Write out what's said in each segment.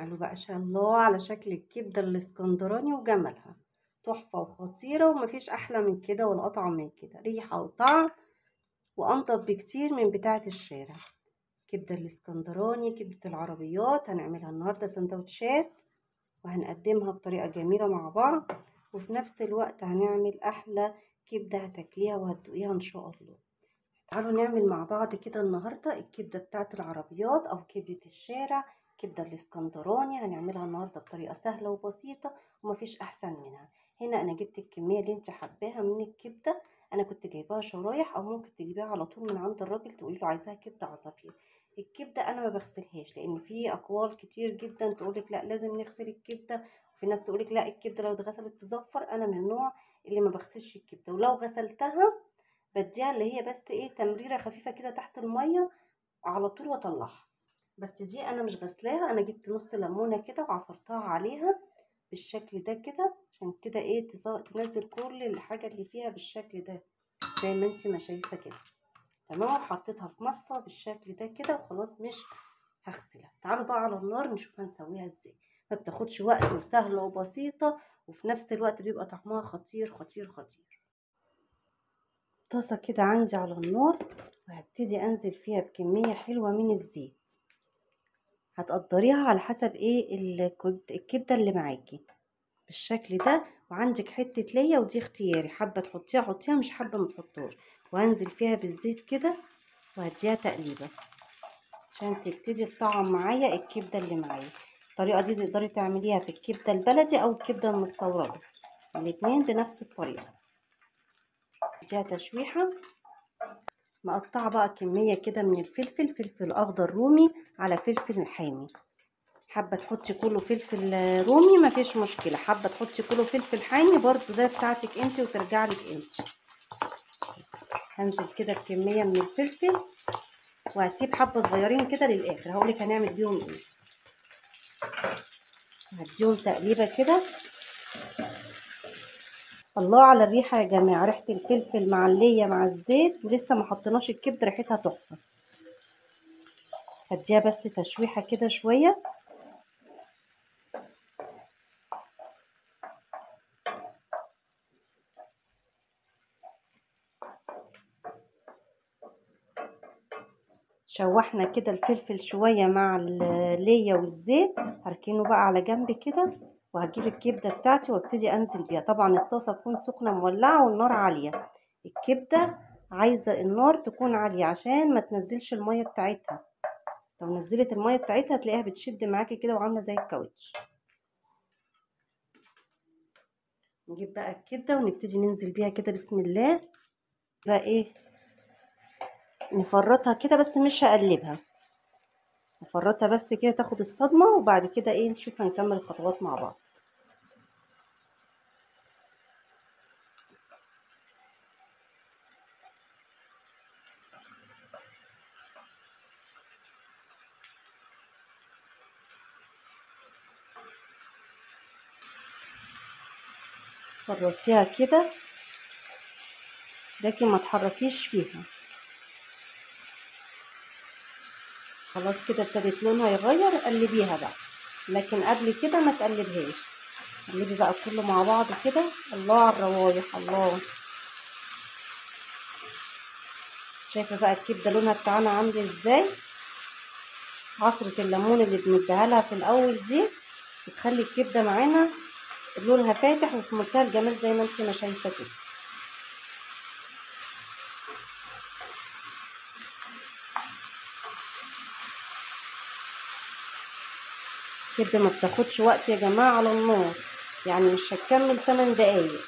تعالوا بقى شاء الله على شكل الكبدة الاسكندراني وجمالها تحفة وخطيرة، ومفيش أحلى من كده ولا أطعم من كده، ريحة وطعم وأنضف بكتير من بتاعة الشارع. كبدة الاسكندراني كبدة العربيات هنعملها النهاردة سندوتشات، وهنقدمها بطريقة جميلة مع بعض، وفي نفس الوقت هنعمل أحلى كبدة هتاكليها وهتدوقيها إن شاء الله. تعالوا نعمل مع بعض كده النهاردة الكبدة بتاعة العربيات أو كبدة الشارع. كبدة الاسكندراني هنعملها النهاردة بطريقة سهلة وبسيطة ومفيش أحسن منها. هنا أنا جبت الكمية اللي انت حباها من الكبدة، أنا كنت جايباها شرايح، أو ممكن تجيبيها على طول من عند الراجل تقولي له عايزاها كبدة عصافير. الكبدة أنا ما بغسلهاش، لأن في أقوال كتير جدا تقولك لا لازم نغسل الكبدة، وفي ناس تقولك لا الكبدة لو اتغسلت تزفر. أنا من النوع اللي ما بغسلش الكبدة، ولو غسلتها بديها اللي هي بس ايه تمريره خفيفه كده تحت الميه على طول واطلعها. بس دي انا مش غسلاها، انا جبت نص ليمونه كده وعصرتها عليها بالشكل ده كده، عشان كده ايه تنزل كل الحاجه اللي فيها بالشكل ده زي ما انت ما شايفه كده. تمام، حطيتها في مصفى بالشكل ده كده وخلاص، مش هغسلها. تعالوا بقى على النار نشوف هنسويها ازاي. ما بتاخدش وقت وسهله وبسيطه، وفي نفس الوقت بيبقى طعمها خطير خطير خطير. طاسة كده عندي على النار، وهبتدي انزل فيها بكمية حلوة من الزيت، هتقدريها على حسب ايه الكبدة اللي معاكي بالشكل ده. وعندك حتة ليا ودي اختياري، حابة تحطيها حطيها، مش حابة ما تحطوش. وهنزل فيها بالزيت كده وهديها تقليبة عشان تبتدي تطعم معايا الكبدة اللي معايا. الطريقة دي تقدري تعمليها في الكبدة البلدي او الكبدة المستوردة، الاتنين بنفس الطريقة. اديها تشويحة. مقطعه بقى كميه كده من الفلفل، فلفل اخضر رومي على فلفل حامي. حابه تحطي كله فلفل رومي مفيش مشكله، حابه تحطي كله فلفل حامي برضو ده بتاعتك انت وترجع لك انت. هنزل كده بكميه من الفلفل، وهسيب حبه صغيرين كده للاخر، هقولك هنعمل بيهم ايه. هديهم تقليبه كده. الله على الريحه يا جماعه، ريحه الفلفل مع الليه مع الزيت، ولسه ما حطيناش الكبده، ريحتها تحفه. هديها بس تشويحه كده شويه. شوحنا كده الفلفل شوية مع اللية والزيت، هركنه بقى على جنب كده، وهجيب الكبدة بتاعتي وابتدي انزل بيها. طبعا الطاسة تكون سخنة مولعة والنار عالية. الكبدة عايزة النار تكون عالية عشان ما تنزلش المية بتاعتها، لو نزلت المية بتاعتها تلاقيها بتشد معاكي كده وعاملة زي الكاوتش. نجيب بقى الكبدة ونبتدي ننزل بيها كده بسم الله. بقى ايه، نفرطها كده بس مش هقلبها، نفرطها بس كده تاخد الصدمة، وبعد كده ايه نشوف هنكمل الخطوات مع بعض. فرطيها كده لكن ما تحركيش فيها. خلاص كده ابتدت لونها يغير، قلبيها بقى، لكن قبل كده ما تقلبهاش. قلبي بقى كله مع بعض كده. الله على الروايح، الله. شايفه بقى الكبده لونها بتاعنا عامل ازاي؟ عصره الليمون اللي بنديها لها في الاول دي بتخلي الكبده معانا لونها فاتح وفي منتهى الجمال زي ما انت ما شايفه كده. الكبده ما بتاخدش وقت يا جماعه على النار، يعني مش هتكمل 8 دقايق.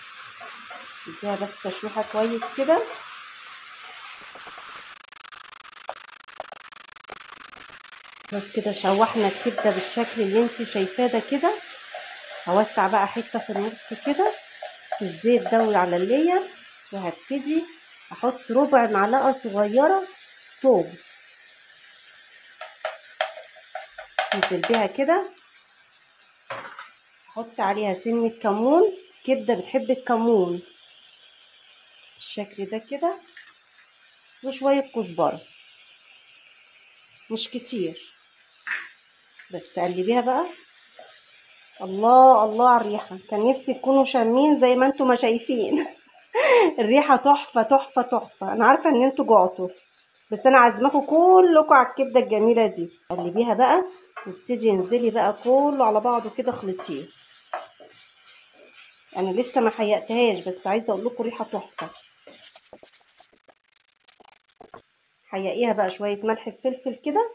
اديها بس تشويحه كويس كده. بس كده شوحنا الكبده بالشكل اللي انت شايفاه ده كده. هوسع بقى حته في النص كده في الزيت ده على الليه، وهبتدي احط ربع معلقه صغيره ثوم، انزل بيها كده. احط عليها سنه كمون، كبده بتحب الكمون بالشكل ده كده، وشويه كزبره مش كتير، بس قلبيها بقى الله الله على الريحه، كان نفسي تكونوا شامين زي ما انتوا ما شايفين. الريحه تحفه تحفه تحفه. انا عارفه ان انتوا جعتوا، بس انا عازماكم كلكم على الكبده الجميله دي. قلبيها بقى وابتدي انزلي بقى كله على بعضه كده، خلطيه. انا لسه ما حيقتهاش، بس عايزه اقول لكم ريحه تحفه. حيقيها بقى شويه ملح بفلفل كده،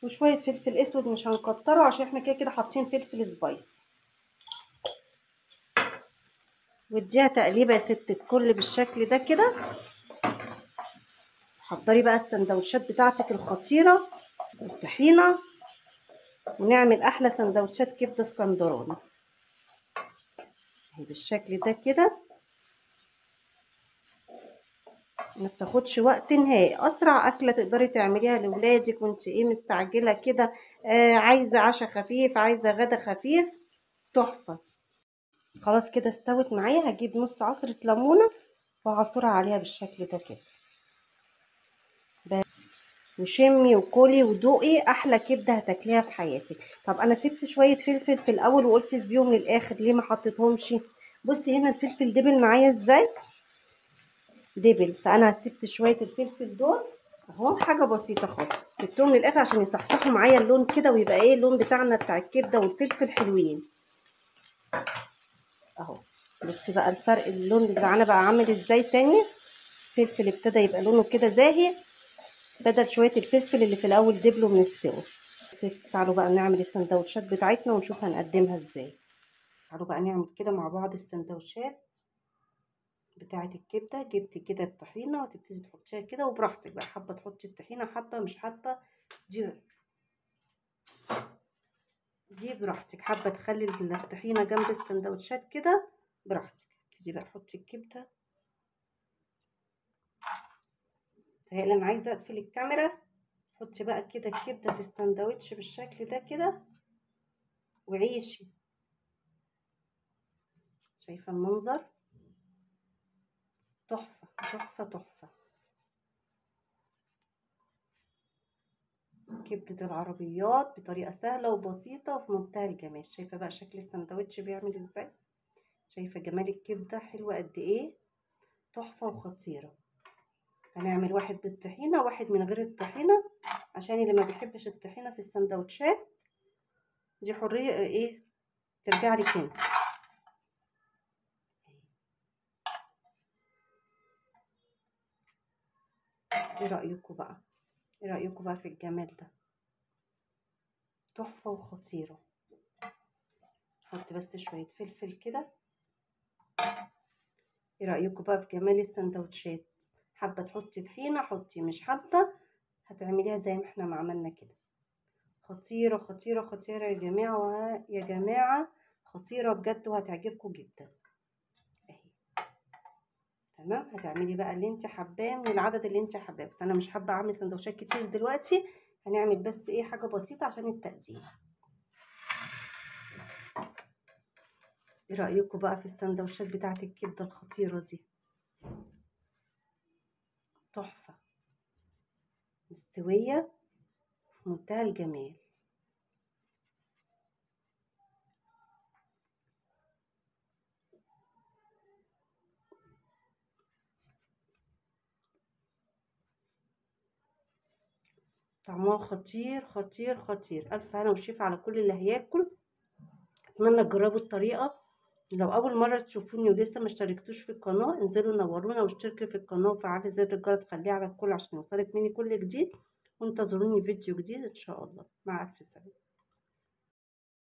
وشويه فلفل اسود، مش هنكتره عشان احنا كده كده حاطين فلفل سبايس. واديها تقليبه يا ست الكل بالشكل ده كده. حضري بقى السندوتشات بتاعتك الخطيره بالطحينه، ونعمل احلى سندوتشات كبده اسكندراني بالشكل ده كده. ما بتاخدش وقت نهائي، اسرع اكله تقدري تعمليها لاولادك وانت مستعجله كده. عايزه عشاء خفيف، عايزه غدا خفيف، تحفه. خلاص كده استوت معايا. هجيب نص عصره ليمونه وهعصرها عليها بالشكل ده كده. وشمي وكلي ودوقي احلى كبده هتاكليها في حياتك. طب انا سبت شويه فلفل في الاول وقلت اسيبيهم للاخر، ليه ما حطيتهمش؟ بصي هنا الفلفل دبل معايا ازاي، دبل. فانا سبت شويه الفلفل دول اهو، حاجه بسيطه خالص، سبتهم للاخر عشان يصحصحوا معايا اللون كده، ويبقى ايه اللون بتاعنا بتاع الكبده والفلفل حلوين اهو. بصي بقى الفرق، اللون بتاعنا بقى عامل ازاي تاني. الفلفل ابتدى يبقى لونه كده زاهي، بدل شويه الفلفل اللي في الاول دبلوا من السوا. تعالوا بقى نعمل السندوتشات بتاعتنا ونشوف هنقدمها ازاي. تعالوا بقى نعمل كده مع بعض السندوتشات بتاعه الكبده. جبت كده الطحينه وتبتدي تحطيها كده وبراحتك بقى، حابه تحطي الطحينه، حابه مش حابه، دي براحتك. حابه تخلي الطحينه جنب السندوتشات كده براحتك. تبتدي بقى تحطي الكبده. تهيألي انا عايزه اقفل الكاميرا. حطي بقى كده الكبده في السندوتش بالشكل ده كده وعيشي. شايفه المنظر؟ تحفه تحفه تحفه. كبدة العربيات بطريقة سهلة وبسيطة وفي منتهى الجمال. شايفة بقى شكل السندوتش بيعمل ازاي؟ شايفة جمال الكبدة حلوة قد ايه؟ تحفة وخطيرة. هنعمل واحد بالطحينة وواحد من غير الطحينة، عشان اللي ما بيحبش الطحينة في السندوتشات دي حرية ايه، ترجع لك انت. ايه رأيكم بقى؟ ايه رأيكم بقى في الجمال ده؟ تحفة وخطيرة. حط بس شوية فلفل كده. ايه رأيكم بقى في جمال السندوتشات؟ حابة تحطي طحينة حطي، مش حابة هتعمليها زي ما احنا ما عملنا كده. خطيرة خطيرة خطيرة يا جماعة، يا جماعة خطيرة بجد وهتعجبكم جدا. اهي تمام. هتعملي بقى اللي انت حباه من العدد اللي انت حباه، بس انا مش حابة اعمل سندوتشات كتير دلوقتي. هنعمل بس ايه حاجة بسيطة عشان التقديم. ايه رأيكم بقى في السندوتشات بتاعت الكبدة الخطيرة دي؟ تحفة، مستوية في منتهى الجمال. طعمها خطير خطير خطير. الف هنا وشيف على كل اللي هياكل. اتمنى تجربوا الطريقه. لو اول مره تشوفوني ولسه ما اشتركتوش في القناه، انزلوا نورونا واشتركوا في القناه وفعلي زر الجرس خليه على الكل عشان يوصلك مني كل جديد. وانتظروني فيديو جديد ان شاء الله. مع الف سلامه.